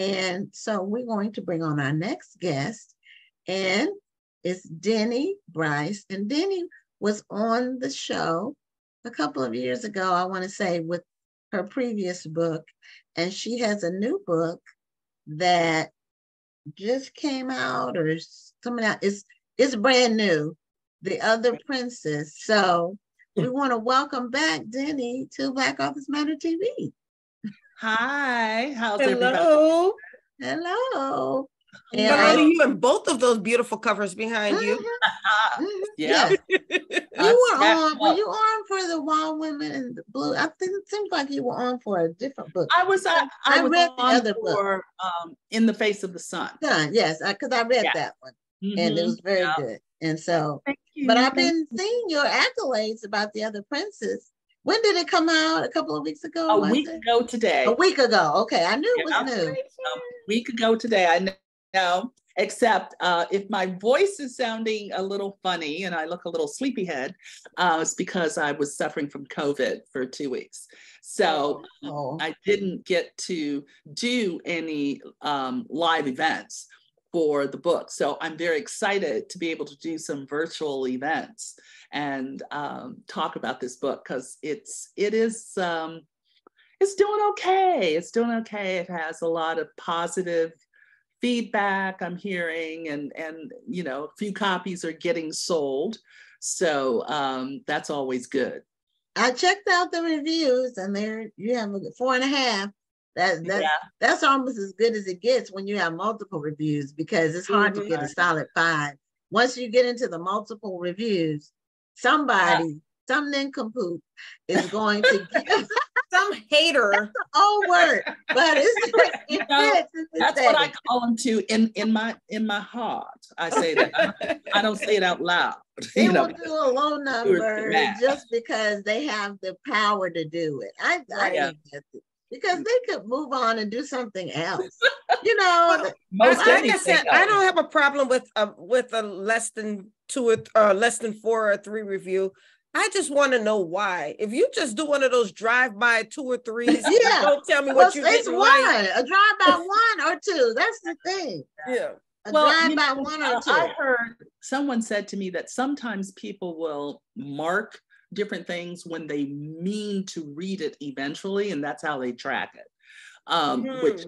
And so we're going to bring on our next guest, and it's Denny Bryce. And Denny was on the show a couple of years ago, I want to say, with her previous book. And she has a new book that just came out or coming out. It's brand new, The Other Princess. So we want to welcome back Denny to Black Authors Matter TV. Hi, how's Hello. everybody? Hello. And I see you and both of those beautiful covers behind you. Yeah. You were on, were you on for the Wild Women in the Blue? I think it seemed like you were on for a different book. I was read the other book. In the Face of the Sun. Yes, because I read that one. And it was very good. And so, but I've been seeing your accolades about The Other Princess. When did it come out? A couple of weeks ago? A week ago today. A week ago. Okay, I knew it was new. A week ago today, I know. Except if my voice is sounding a little funny and I look a little sleepyhead, it's because I was suffering from COVID for 2 weeks. So I didn't get to do any live events for the book. So I'm very excited to be able to do some virtual events and talk about this book, because it's doing okay. It's doing okay. It has a lot of positive feedback I'm hearing, and a few copies are getting sold. So that's always good. I checked out the reviews, and there you have a 4.5. That's almost as good as it gets when you have multiple reviews, because it's hard to get a solid 5. Once you get into the multiple reviews, some nincompoop is going to give some hater. That's the old word, but it fits. That's what I call them too. In my heart, I say that. I don't say it out loud. They will do a low number just because they have the power to do it. I think that's it. Because they could move on and do something else. Like I said, I don't have a problem with a less than 2 or less than 4 or 3 review. I just want to know why. If you just do one of those drive-by 2 or 3s, don't tell me what you didn't like. A drive-by 1 or 2. That's the thing. Yeah. A drive-by 1 or 2. I heard someone said to me that sometimes people will mark different things when they mean to read it eventually, and that's how they track it. Which,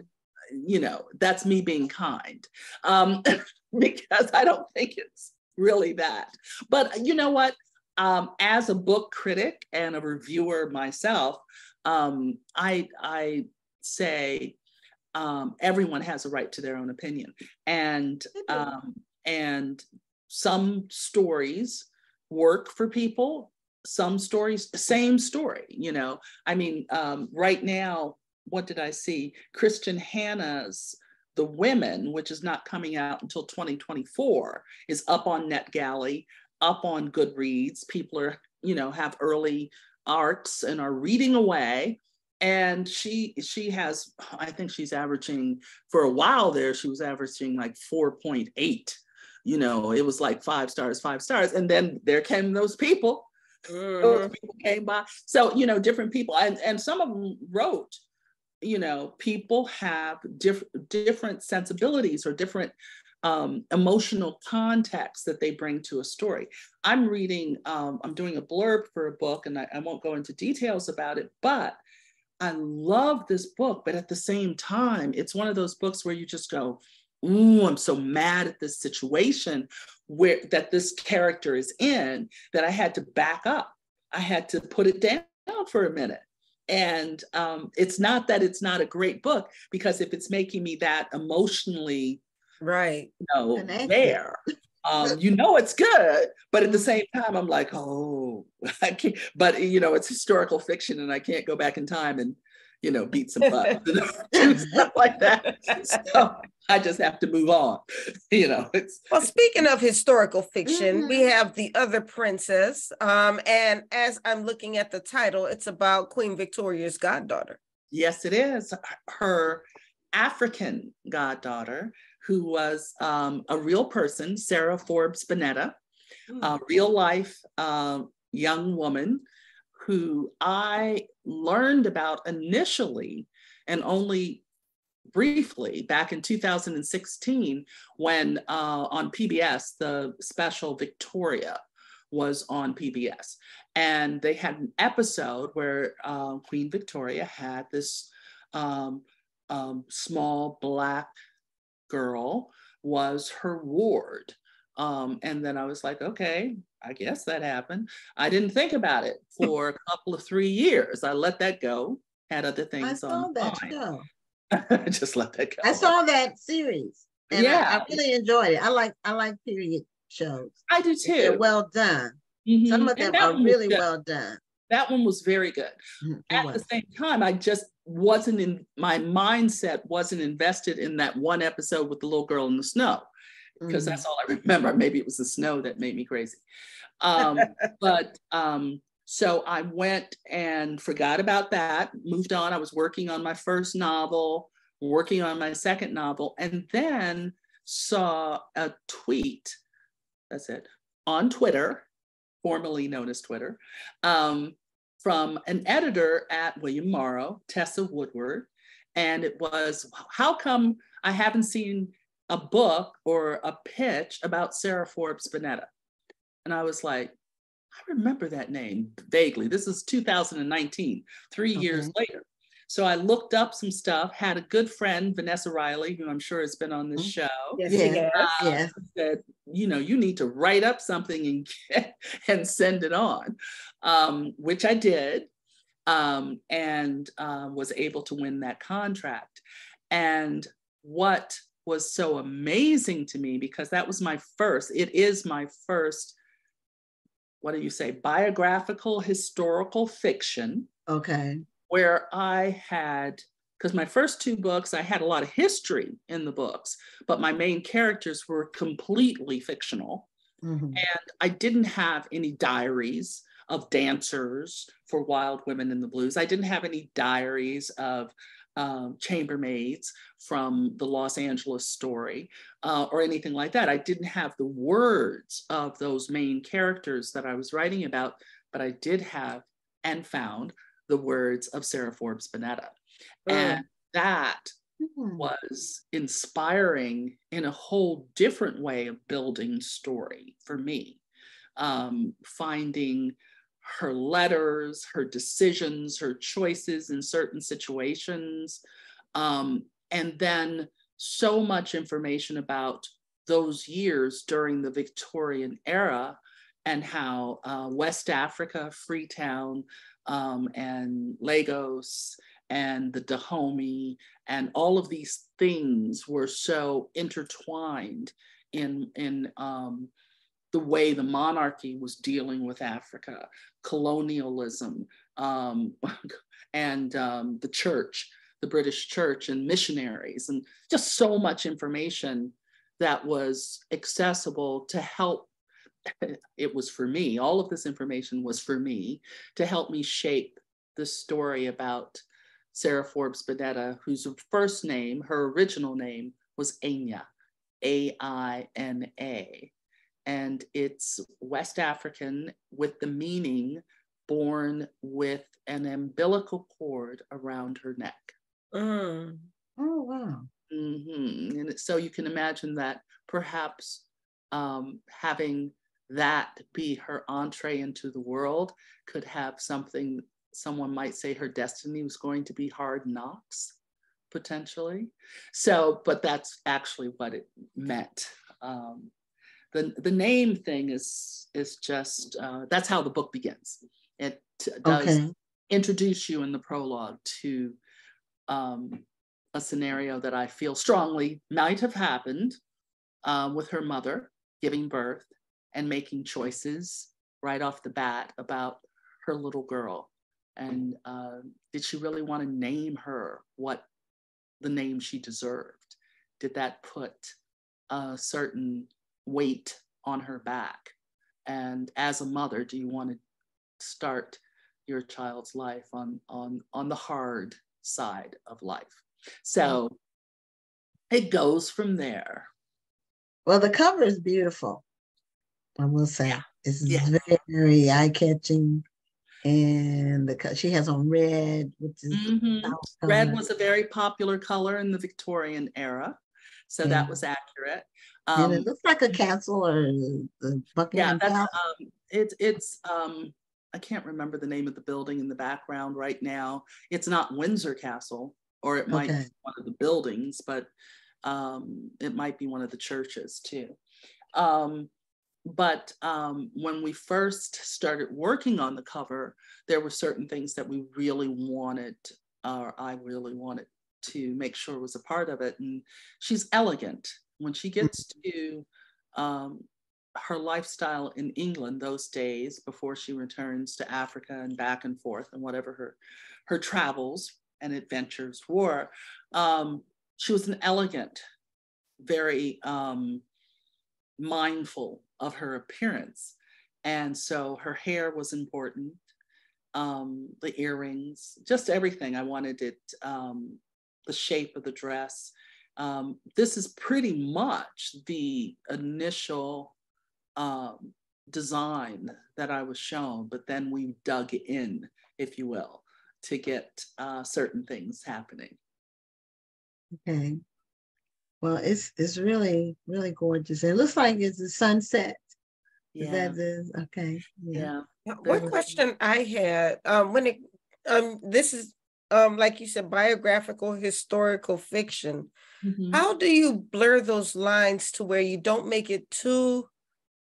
that's me being kind, because I don't think it's really that. But you know what? As a book critic and a reviewer myself, I say everyone has a right to their own opinion, and some stories work for people. Some stories, same story. Right now, what did I see? Christian Hanna's The Women, which is not coming out until 2024, is up on NetGalley, up on Goodreads. People are, have early arcs and are reading away. And she has, I think she's averaging, for a while there, she was averaging like 4.8. It was like 5 stars. And then there came those people. Those people came by. So, different people. And some of them wrote, people have different sensibilities or different emotional context that they bring to a story. I'm doing a blurb for a book, and I won't go into details about it, but I love this book. But at the same time, it's one of those books where you just go, ooh, I'm so mad at this situation that this character is in, that I had to back up. I had to put it down for a minute. And it's not that it's not a great book, because if it's making me that emotionally there, it's good. But at the same time, I'm like, oh, I can't. But it's historical fiction, and I can't go back in time and beat some butt and stuff like that. So I just have to move on. Well, speaking of historical fiction, we have The Other Princess. And as I'm looking at the title, it's about Queen Victoria's goddaughter. Yes, it is. Her African goddaughter, who was a real person, Sarah Forbes Bonetta, a real life young woman who I learned about initially and only briefly back in 2016 when on PBS, the special Victoria was on PBS. And they had an episode where Queen Victoria had this small Black girl was her ward. And then I was like, okay, I guess that happened. I didn't think about it for a couple of 3 years. I let that go, had other things on that mind. show. Just let that go. I saw that series. And yeah. I really enjoyed it. I like period shows. I do too. They're well done. Mm-hmm. Some of them are really well done. That one was very good. At the same time, I just wasn't in, my mindset wasn't invested in that one episode with the little girl in the snow, because that's all I remember. Maybe it was the snow that made me crazy. So I went and forgot about that, moved on. I was working on my first novel, working on my second novel, and then saw a tweet, that's it, on Twitter, formerly known as Twitter, from an editor at William Morrow, Tessa Woodward. And it was, how come I haven't seen a book or a pitch about Sarah Forbes Bonetta? And I was like, I remember that name vaguely. This is 2019, 3 years later. So I looked up some stuff, had a good friend, Vanessa Riley, who I'm sure has been on this show. Yes. Said, you know, you need to write up something and send it on, which I did, and was able to win that contract. And what was so amazing to me, because that was it is my first, what do you say, biographical historical fiction. Okay. Where I had, because my first two books, I had a lot of history in the books, but my main characters were completely fictional. And I didn't have any diaries of dancers for Wild Women in the Blues. I didn't have any diaries of chambermaids from the Los Angeles story or anything like that. I didn't have the words of those main characters that I was writing about, but I did have and found the words of Sarah Forbes Bonetta. And that was inspiring in a whole different way of building story for me. Finding her letters, her decisions, her choices in certain situations, and then so much information about those years during the Victorian era and how West Africa, Freetown, and Lagos and the Dahomey and all of these things were so intertwined in the way the monarchy was dealing with Africa, colonialism, and the church, the British church and missionaries, and just so much information that was accessible to help. It was for me, all of this information was for me to help me shape the story about Sarah Forbes Bonetta, whose first name, her original name was Aina, A-I-N-A. And it's West African with the meaning born with an umbilical cord around her neck. Oh, wow. And so you can imagine that perhaps having that be her entree into the world could have something, someone might say her destiny was going to be hard knocks, potentially. So, but that's actually what it meant. The name thing is just, that's how the book begins. It does introduce you in the prologue to a scenario that I feel strongly might have happened with her mother giving birth and making choices right off the bat about her little girl. And did she really want to name her what the name she deserved? Did that put a certain weight on her back? And as a mother, do you want to start your child's life on the hard side of life? So it goes from there. Well, the cover is beautiful, I will say. Yeah. It's very eye-catching. And she has on red, which is red was a very popular color in the Victorian era, so that was accurate. And it looks like a castle or the Buckingham Palace. It's I can't remember the name of the building in the background right now. It's not Windsor Castle, or it might be one of the buildings, but it might be one of the churches too. But when we first started working on the cover, there were certain things that we really wanted, or I really wanted to make sure was a part of it. And she's elegant. When she gets to her lifestyle in England those days before she returns to Africa and back and forth and whatever her travels and adventures were, she was an elegant, very mindful of her appearance. And so her hair was important, the earrings, just everything. I wanted it, the shape of the dress. This is pretty much the initial design that I was shown, but then we dug in, if you will, to get certain things happening. Okay. Well, it's really, really gorgeous. It looks like it's a sunset. Yeah. Okay. Yeah. One question I had, when it this is like you said, biographical historical fiction. How do you blur those lines to where you don't make it too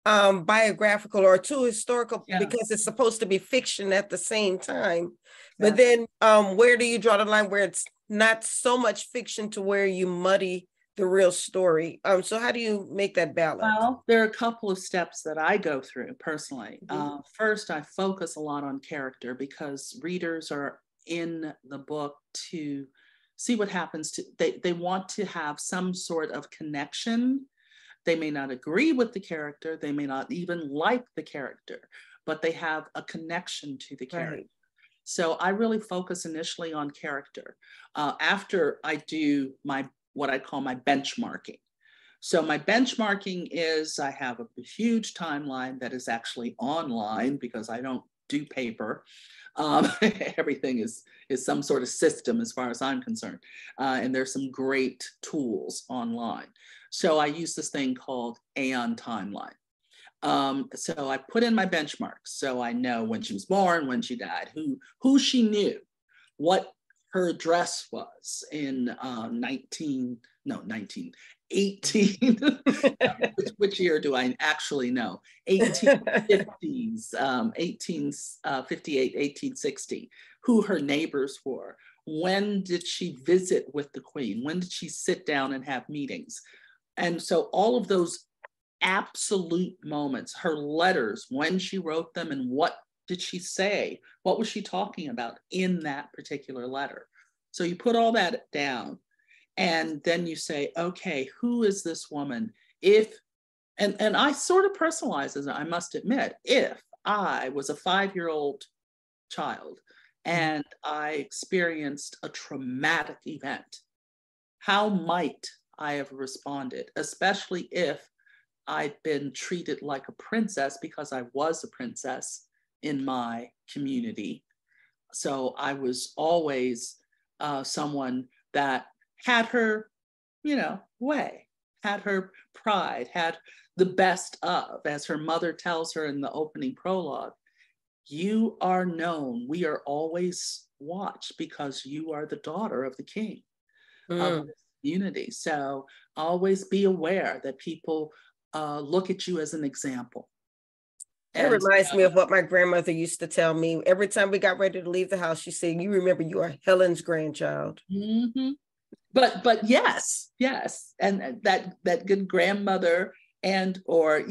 biographical or too historical, because it's supposed to be fiction at the same time? But then where do you draw the line where it's not so much fiction to where you muddy the real story? So how do you make that balance? Well, there are a couple of steps that I go through personally. First, I focus a lot on character, because readers are in the book to see what happens to, they want to have some sort of connection. They may not agree with the character, they may not even like the character, but they have a connection to the character. So I really focus initially on character. After I do what I call my benchmarking. So my benchmarking is, I have a huge timeline that is actually online, because I don't do paper. Everything is some sort of system as far as I'm concerned. And there's some great tools online. So I use this thing called Aeon Timeline. So I put in my benchmarks. So I know when she was born, when she died, who she knew, what her address was in 18, which year do I actually know? 1850s, 1858, 1860, who her neighbors were. When did she visit with the Queen? When did she sit down and have meetings? And so all of those absolute moments, her letters, when she wrote them, and what did she say? What was she talking about in that particular letter? So you put all that down, and then you say, okay, who is this woman? And I sort of personalize it, I must admit, if I was a 5-year-old child and I experienced a traumatic event, how might I have responded, especially if I'd been treated like a princess, because I was a princess in my community. So I was always someone that had her, way, had her pride, had the best of, as her mother tells her in the opening prologue, you are known, we are always watched, because you are the daughter of the king of this community. So always be aware that people look at you as an example. It reminds me of what my grandmother used to tell me. Every time we got ready to leave the house, she said, you remember you are Helen's grandchild. But yes, and that good grandmother, and or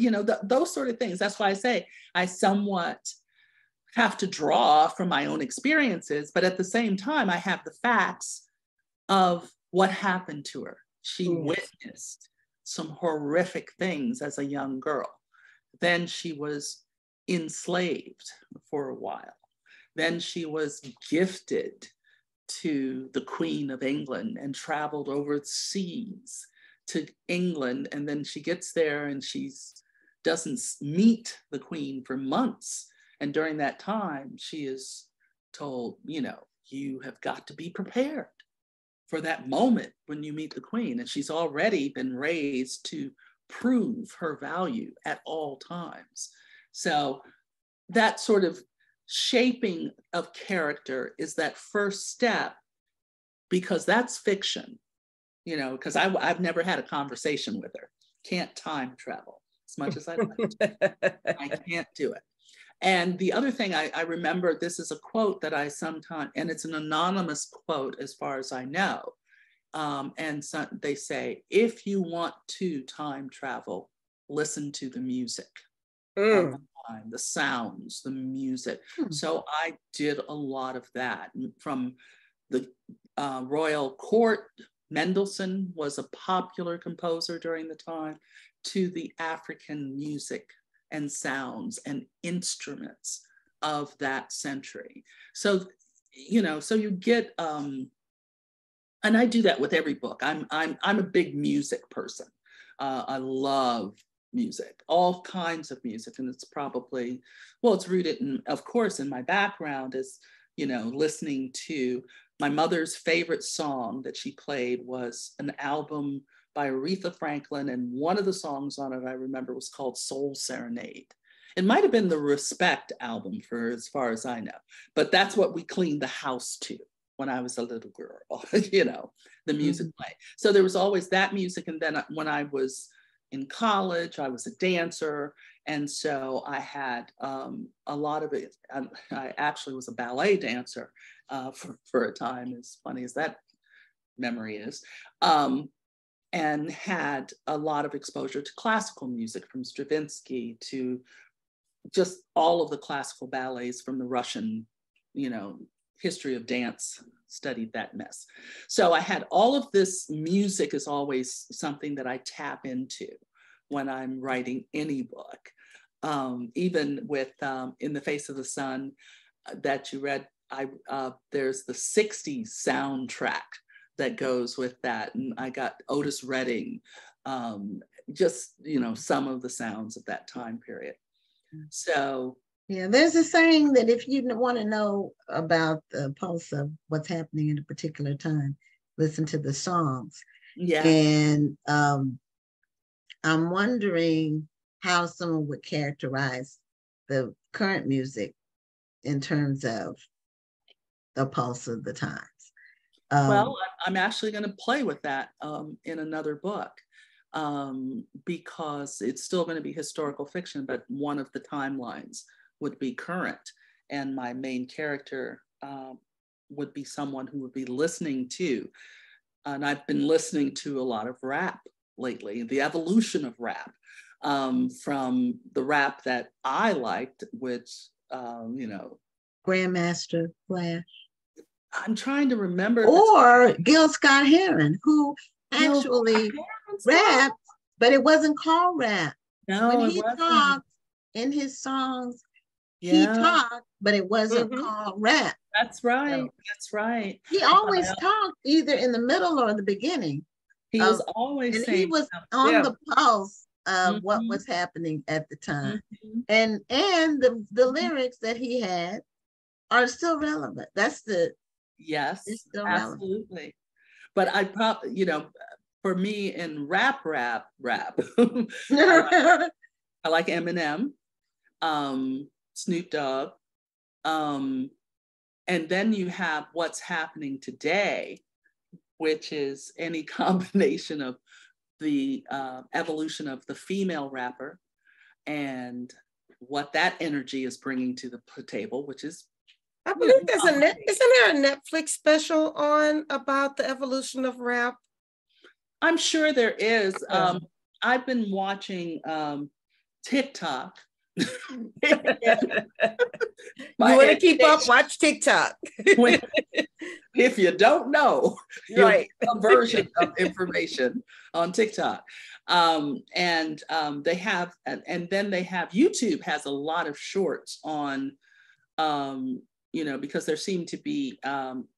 those sort of things. That's why I say I somewhat have to draw from my own experiences, but at the same time I have the facts of what happened to her. She witnessed some horrific things as a young girl. Then she was enslaved for a while. Then she was gifted to the Queen of England and traveled over seas to England. And then she gets there and she doesn't meet the Queen for months. And during that time, she is told, you know, you have got to be prepared for that moment when you meet the queen. And she's already been raised to prove her value at all times. So that sort of shaping of character is that first step, because that's fiction, you know, because I've never had a conversation with her. Can't time travel as much as I like. I can't do it. And the other thing I remember, this is a quote that I sometimes, and it's an anonymous quote as far as I know. And so they say, if you want to time travel, listen to the music. Of the time, the sounds, the music. So I did a lot of that. From the royal court, Mendelssohn was a popular composer during the time, to the African music and sounds and instruments of that century. So, you know, so you get, and I do that with every book. I'm a big music person. I love music, all kinds of music. And it's probably, well, it's rooted in, of course, in my background is, you know, listening to my mother's favorite song that she played was an album by Aretha Franklin. And one of the songs on it, I remember, was called Soul Serenade. It might have been the Respect album for as far as I know, but that's what we cleaned the house to when I was a little girl, you know, the music play. So there was always that music. And then when I was in college, I was a dancer. And so I had a lot of it. I actually was a ballet dancer for a time, as funny as that memory is, and had a lot of exposure to classical music, from Stravinsky to just all of the classical ballets from the Russian, you know, history of dance, studied that mess. So I had all of this music is always something that I tap into when I'm writing any book. Even with In the Face of the Sun that you read, there's the 60s soundtrack that goes with that. And I got Otis Redding, just, you know, some of the sounds of that time period. So yeah, there's a saying that if you want to know about the pulse of what's happening at a particular time, listen to the songs. Yeah. And I'm wondering how someone would characterize the current music in terms of the pulse of the times. Well, I'm actually going to play with that in another book, because it's still going to be historical fiction, but one of the timelines would be current. And my main character would be someone who would be listening to, and I've been listening to a lot of rap lately, the evolution of rap, from the rap that I liked, which, you know. Grandmaster Flash. I'm trying to remember. Or Gil Scott-Heron, who actually rapped, but it wasn't called rap. No, when he talked in his songs, he talked, but it wasn't called rap. That's right. So, that's right. He always talked either in the middle or the beginning. He was always and saying he was on the pulse of what was happening at the time. And the lyrics that he had are still relevant. That's the absolutely. But I probably, you know, for me in rap, I like Eminem, Snoop Dogg, and then you have what's happening today, which is any combination of the evolution of the female rapper and what that energy is bringing to the table, which is, I believe isn't there a Netflix special on about the evolution of rap? I'm sure there is. I've been watching TikTok. You want to keep up? Watch TikTok. If you don't know, right, a version of information on TikTok, and they have, and then they have YouTube has a lot of shorts on. You know, because there seemed to be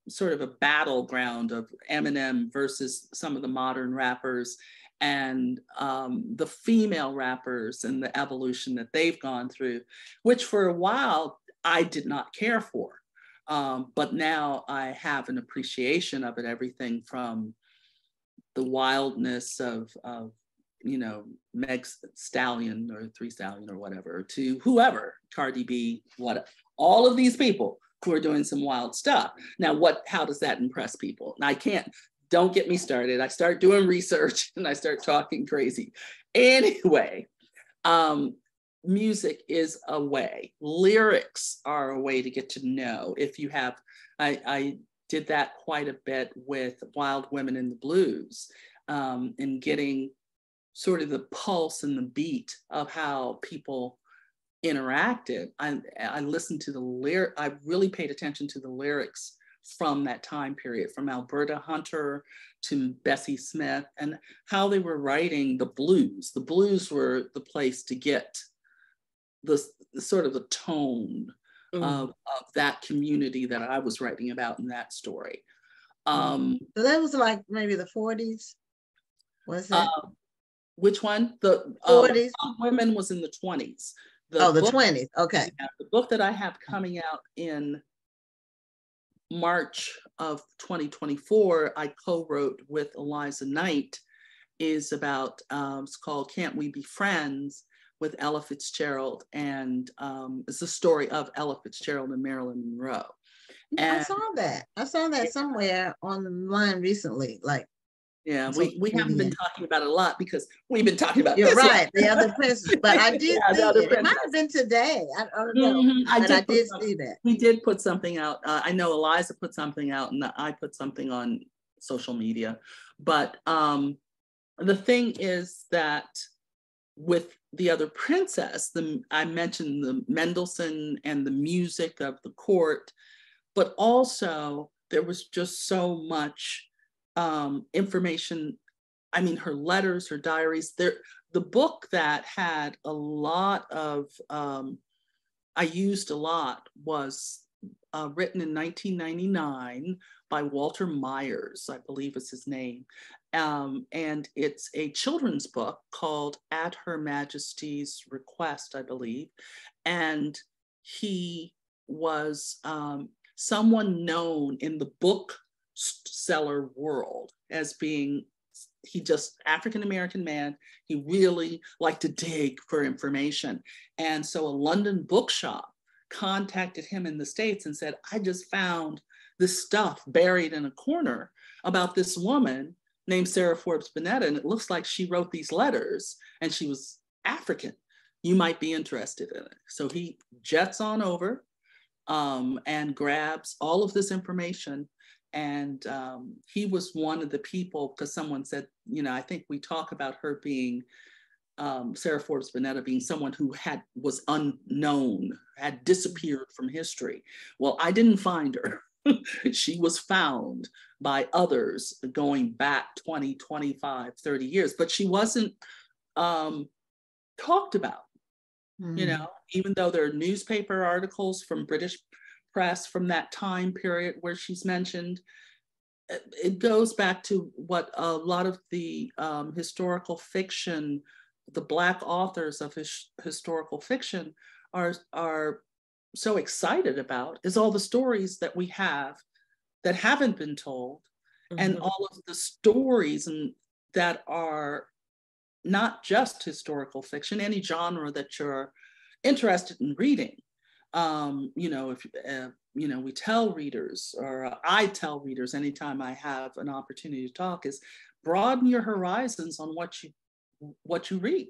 sort of a battleground of Eminem versus some of the modern rappers. and the female rappers and the evolution that they've gone through, which for a while I did not care for. But now I have an appreciation of it, everything from the wildness of Meg Stallion or Three Stallion or whatever, to whoever, Cardi B, what, all of these people who are doing some wild stuff. Now, how does that impress people? And don't get me started. I start doing research and I start talking crazy. Anyway, music is a way. Lyrics are a way to get to know. I did that quite a bit with Wild Women in the Blues, and getting sort of the pulse and the beat of how people interacted. I listened to the lyric. I really paid attention to the lyrics from that time period, from Alberta Hunter to Bessie Smith, and how they were writing the blues. The blues were the place to get the sort of the tone of that community that I was writing about in that story. So that was like maybe the 40s, was it? Which one? The 40s? Women was in the 20s. The 20s, okay. The book that I have coming out in March of 2024, I co-wrote with Eliza Knight, is about, it's called Can't We Be Friends, with Ella Fitzgerald, and it's the story of Ella Fitzgerald and Marilyn Monroe. And I saw that somewhere online recently. Yeah, we haven't been talking about it a lot because we've been talking about You're this right, one. the other princess. But I did see it. It might have been today. I don't know. But I did see that. We did put something out. I know Eliza put something out, and I put something on social media. But the thing is that with The Other Princess, I mentioned the Mendelssohn and the music of the court, but also there was just so much information. I mean, her letters, her diaries. The book that had a lot of, I used a lot, was written in 1999 by Walter Myers, I believe is his name. And it's a children's book called At Her Majesty's Request, I believe. And he was someone known in the bookseller world as being, he just African-American man. He really liked to dig for information. And so a London bookshop contacted him in the States and said, I just found this stuff buried in a corner about this woman named Sarah Forbes Bonetta, and it looks like she wrote these letters and she was African. You might be interested in it. So he jets on over and grabs all of this information. And he was one of the people, because someone said, I think we talk about her being, Sarah Forbes Bonetta being someone who was unknown, had disappeared from history. Well, I didn't find her. She was found by others going back 20, 25, 30 years, but she wasn't talked about, even though there are newspaper articles from British press from that time period where she's mentioned. It goes back to what a lot of the historical fiction, the Black authors of historical fiction are so excited about, is all the stories that we have that haven't been told, and all of the stories that are not just historical fiction, any genre that you're interested in reading. If we tell readers, or I tell readers anytime I have an opportunity to talk, is broaden your horizons on what you read.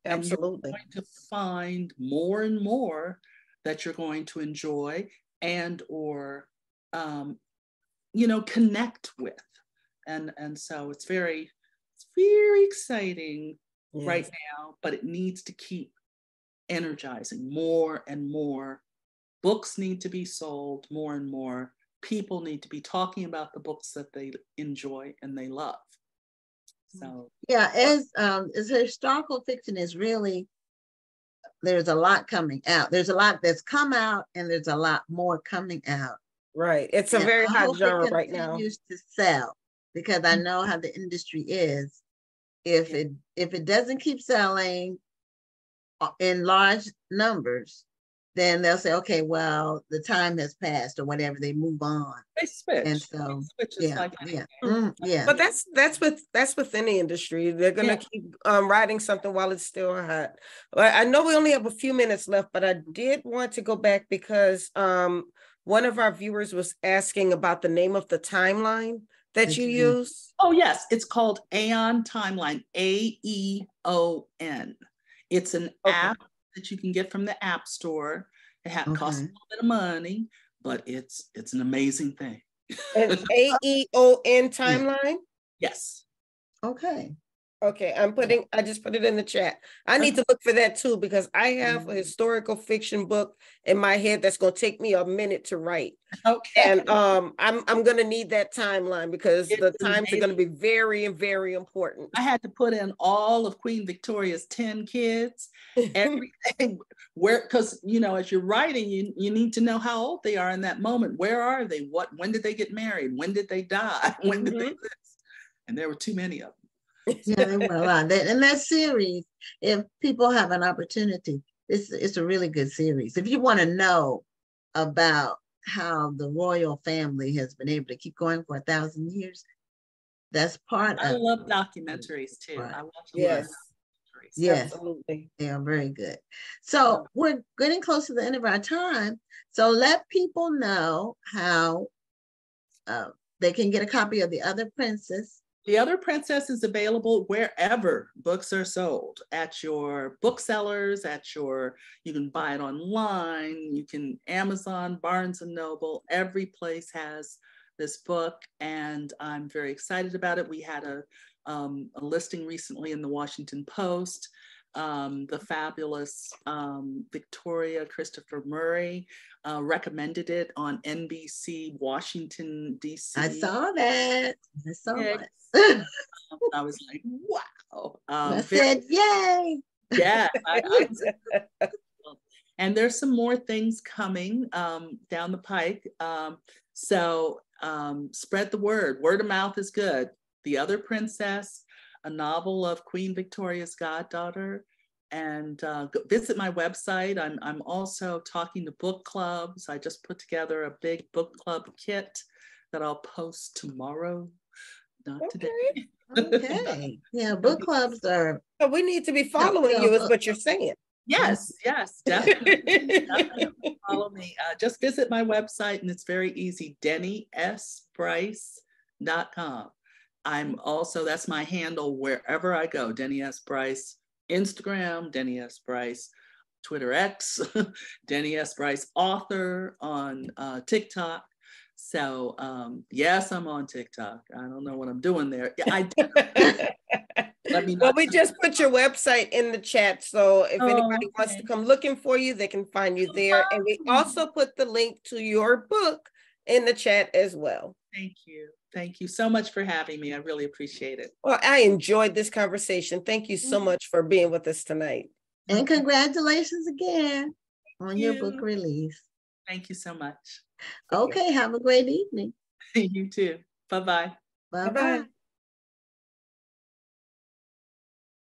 Absolutely. And you're going to find more and more that you're going to enjoy and or connect with. And so it's very exciting right now, but it needs to keep energizing more and more. Books need to be sold more and more. People need to be talking about the books that they enjoy and they love. So as historical fiction is really, there's a lot coming out. There's a lot that's come out, and there's a lot more coming out. Right. It's a very hot genre right now. It continues to sell, because I know how the industry is. if it doesn't keep selling in large numbers, then they'll say, okay, well, the time has passed or whatever. They move on. They switch. And so, yeah, like yeah. But that's within the industry. They're gonna keep writing something while it's still hot. But I know we only have a few minutes left, but I did want to go back because one of our viewers was asking about the name of the timeline that you use. Oh yes, it's called Aeon Timeline. AEON. It's an app that you can get from the App Store. It costs a little bit of money, but it's an amazing thing. An AEON timeline? Yes. Okay. Okay, I just put it in the chat. I need to look for that too, because I have a historical fiction book in my head that's going to take me a minute to write. Okay. And I'm going to need that timeline because the times are going to be very, very important. I had to put in all of Queen Victoria's 10 kids, everything, because as you're writing, you need to know how old they are in that moment. Where are they? When did they get married? When did they die? When did they this? And there were too many of them. Yeah, they were a lot. And that series, if people have an opportunity, it's a really good series. If you want to know about how the royal family has been able to keep going for 1,000 years, that's part of it. I love documentaries too. Right. I watch a lot lot of documentaries. Yes, absolutely. They are very good. So we're getting close to the end of our time. So let people know how they can get a copy of The Other Princess. The Other Princess is available wherever books are sold, at your booksellers, you can buy it online, you can Amazon, Barnes and Noble, every place has this book, and I'm very excited about it. We had a listing recently in the Washington Post. The fabulous Victoria Christopher Murray recommended it on NBC Washington, D.C. I saw that. I saw it. I was like, wow. I said, yay. Yeah. And there's some more things coming down the pike. So spread the word. Word of mouth is good. The Other Princess, a novel of Queen Victoria's goddaughter, and visit my website. I'm also talking to book clubs. I just put together a big book club kit that I'll post tomorrow, not today. Okay. Yeah, book clubs are. So we need to be following you, is what you're saying. Yes, definitely. Definitely follow me. Just visit my website, and it's very easy, DennySBryce.com. I'm also, that's my handle wherever I go, Denny S. Bryce, Instagram, Denny S. Bryce, Twitter X, Denny S. Bryce author on TikTok. So yes, I'm on TikTok. I don't know what I'm doing there. Yeah, I do. Let me know. Well, we just put your website in the chat. So if anybody wants to come looking for you, they can find you there. And we also put the link to your book in the chat as well. Thank you. Thank you so much for having me. I really appreciate it. Well, I enjoyed this conversation. Thank you so much for being with us tonight. And congratulations again on your book release. Thank you so much. Okay, have a great evening. You too. Bye-bye. Bye-bye.